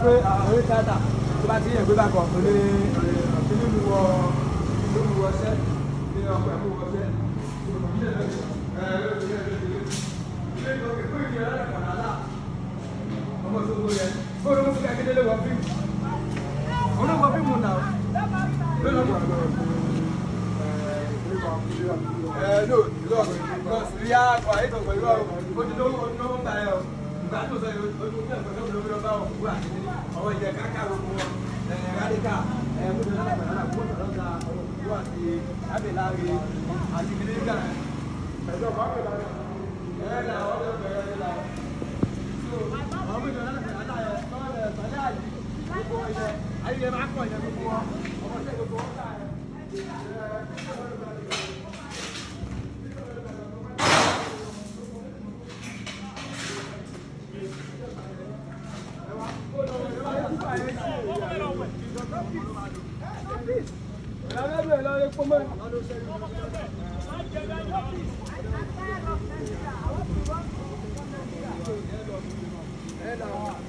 pé àwọn tíátà tó bá ti yẹ gbé bákan tó ní kíní mu wọ ṣẹ́ ní ọkọ̀ ẹ̀mú wọ ṣẹ́ ọmọ tó gbó yẹ bó ló ń fi akédélé wọ fíìmù olóńgbò fíìmù náà ló ló ń wọ no because rí àgbà ètò pẹ̀lú ojúlówó ń bá ẹ o ìgbà tó sọ ojú ní ẹ̀kọ́ tó lóbi lọ́ba wọn kúrò àti ọmọ ìjẹ káká gbogbo wọn rádíkà múlò lọ́la gbọ́dọ̀ lọ́la ọmọ ìlú àti ábẹ̀láre àti kìnìkà ẹ̀jọ̀ pàápàá lọ́la ẹ̀ là wọ́n lọ bẹ̀rẹ̀ ẹ̀ là àwọn méjì lọ́la bẹ̀rẹ̀ aláyẹ lọ́wọ́ sọ́jà àyè gbogbo ilẹ̀ ayé máa pọ̀ ìyẹn gbogbo wọn ọmọ ìjẹ gbogbo wọn ká ẹ̀ Hello.